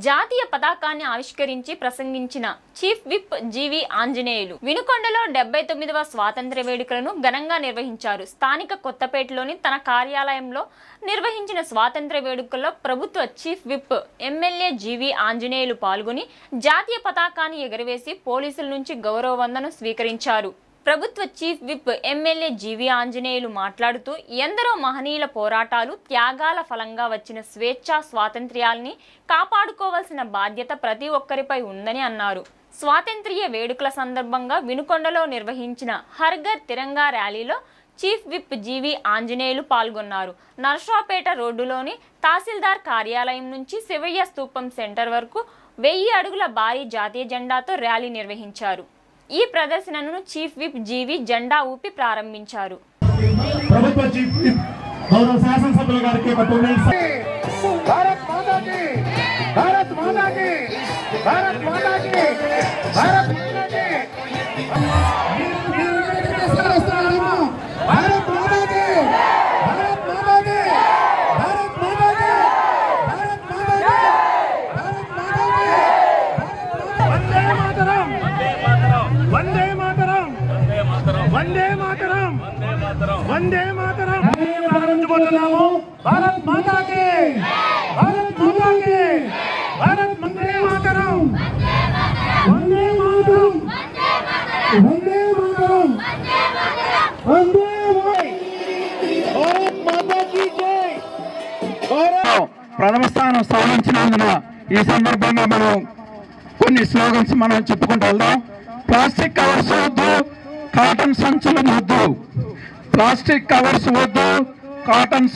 జాతీయ పతాకాన్ని ఆవిష్కరించి ప్రసంగించిన చీఫ్ విప్ జీవి ఆంజనేయులు వినుకొండలో 79వ స్వాతంత్ర్య వేడుకలను ఘనంగా నిర్వహించారు. స్థానిక కొత్తపేటలోని తన కార్యాలయంలో నిర్వహించిన స్వాతంత్ర్య వేడుకల్లో ప్రభుత్వ చీఫ్ విప్ ఎమ్మెల్యే జీవి ఆంజనేయులు పాల్గొని జాతీయ పతాకాన్ని ఎగురవేసి పోలీసుల నుంచి గౌరవ వందనం స్వీకరించారు. ప్రభుత్వ చీఫ్ విప్ ఎమ్మెల్యే జీవి ఆంజనేయులు మాట్లాడుతూ ఎందరో మహనీయుల పోరాటాలు త్యాగాల ఫలంగా వచ్చిన స్వేచ్ఛా స్వాతంత్ర్యాల్ని కాపాడుకోవాల్సిన బాధ్యత ప్రతి ఒక్కరిపై ఉందని అన్నారు. స్వాతంత్ర్య వేడుకల సందర్భంగా వినుకొండలో నిర్వహించిన హర్ఘర్ తిరంగా ర్యాలీలో చీఫ్ విప్ జీవి ఆంజనేయులు పాల్గొన్నారు. నర్సాపేట రోడ్డులోని తహసీల్దార్ కార్యాలయం నుంచి శివయ్య స్తూపం సెంటర్ వరకు 1000 అడుగుల భారీ జాతీయ జెండాతో ర్యాలీ నిర్వహించారు. ఈ ప్రదర్శనను చీఫ్ విప్ జీవి జెండా ఊపి ప్రారంభించారు. ప్రభుత్వ చీఫ్ విప్ గౌరవ శాసనసభ్యుల గారికి భారత్ మాతా కీ భారత్ మాతా కీ భారత్ మాతా కీ భారత్ మాతా కీ భారత్ మాతా కీ భారత్ మాతా కీ భారత్ మాతా కీ భారత్ మాతా కీ భారత్ మాతా కీ వందే మాతరం వందే మాతరం వందే మాతరం వందే మాతరం ప్రారంభించబోతున్నాము. భారత్ మాతా కీ భారత్ మాతా కీ భారత్ వందే మాతరం వందే మాతరం వందే మాతరం వందే భారత్ మాతా కీ జై. ప్రథమ స్థానం సాధించినందున ఈ సందర్భంగా మనం కొన్ని స్లోగన్స్ మనం చెప్పుకుంటూ వెళ్దాం. ప్లాస్టిక్ కవర్స్ వద్దు, కాటన్ సంచులు వద్దు. ప్లాస్టిక్ కవర్స్ వద్దు, కాటన్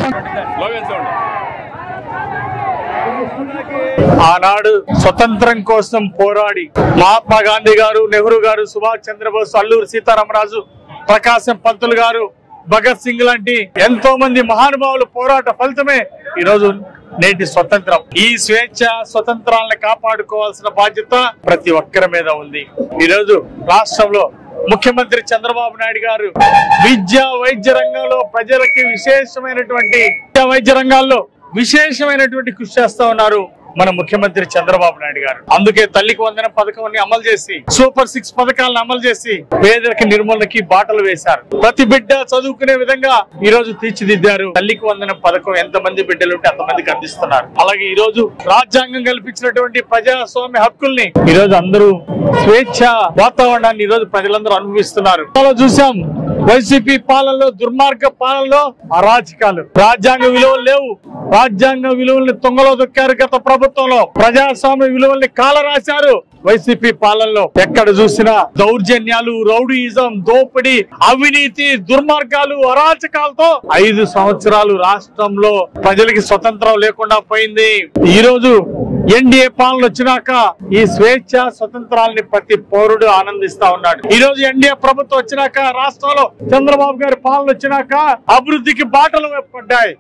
ఆనాడు స్వతంత్రం కోసం పోరాడి మహాత్మా గాంధీ గారు, నెహ్రూ గారు, సుభాష్ చంద్రబోస్, అల్లూరి సీతారామరాజు, ప్రకాశం పంతులు గారు, భగత్ సింగ్ లాంటి ఎంతో మంది మహానుభావుల పోరాట ఫలితమే ఈరోజు నేటి స్వతంత్రం. ఈ స్వేచ్ఛ స్వతంత్రాలను కాపాడుకోవాల్సిన బాధ్యత ప్రతి ఒక్కరి మీద ఉంది. ఈరోజు రాష్ట్రంలో ముఖ్యమంత్రి చంద్రబాబు నాయుడు గారు విద్యా వైద్య రంగంలో ప్రజలకి విశేషమైనటువంటి కృషి చేస్తా ఉన్నారు మన ముఖ్యమంత్రి చంద్రబాబు నాయుడు గారు. అందుకే తల్లికి వందనం పథకాన్ని అమలు చేసి, సూపర్ 6 పథకాలను అమలు చేసి పేదరిక నిర్మూలనకి బాటలు వేశారు. ప్రతి బిడ్డ చదువుకునే విధంగా ఈ రోజు తీర్చిదిద్దారు. తల్లికి వందనం పథకం ఎంతమంది బిడ్డలుంటే అంతమందికి అందిస్తున్నారు. అలాగే ఈ రోజు రాజ్యాంగం కల్పించినటువంటి ప్రజాస్వామ్య హక్కుల్ని ఈ రోజు అందరూ స్వేచ్ఛ వాతావరణాన్ని ఈ రోజు ప్రజలందరూ అనుభవిస్తున్నారు. చూసాం వైసీపీ పాలనలో, దుర్మార్గ పాలనలో అరాచకాలు, రాజ్యాంగ విలువలు లేవు. రాజ్యాంగ విలువల్ని తొంగలో దొక్కారు గత ప్రభుత్వంలో. ప్రజాస్వామ్య విలువల్ని కాలరాశారు వైసీపీ పాలనలో. ఎక్కడ చూసినా దౌర్జన్యాలు, రౌడీయిజం, దోపిడీ, అవినీతి, దుర్మార్గాలు, అరాచకాలతో 5 సంవత్సరాలు రాష్ట్రంలో ప్రజలకి స్వతంత్రం లేకుండా పోయింది. ఈ రోజు ఎన్డీఏ పాలన వచ్చినాక ఈ స్వేచ్ఛ స్వతంత్రాలని ప్రతి పౌరుడు ఆనందిస్తా ఉన్నాడు. ఈ రోజు ఎన్డీఏ ప్రభుత్వం వచ్చినాక, రాష్ట్రంలో చంద్రబాబు గారి పాలన వచ్చినాక అభివృద్ధికి బాటలు పడ్డాయి.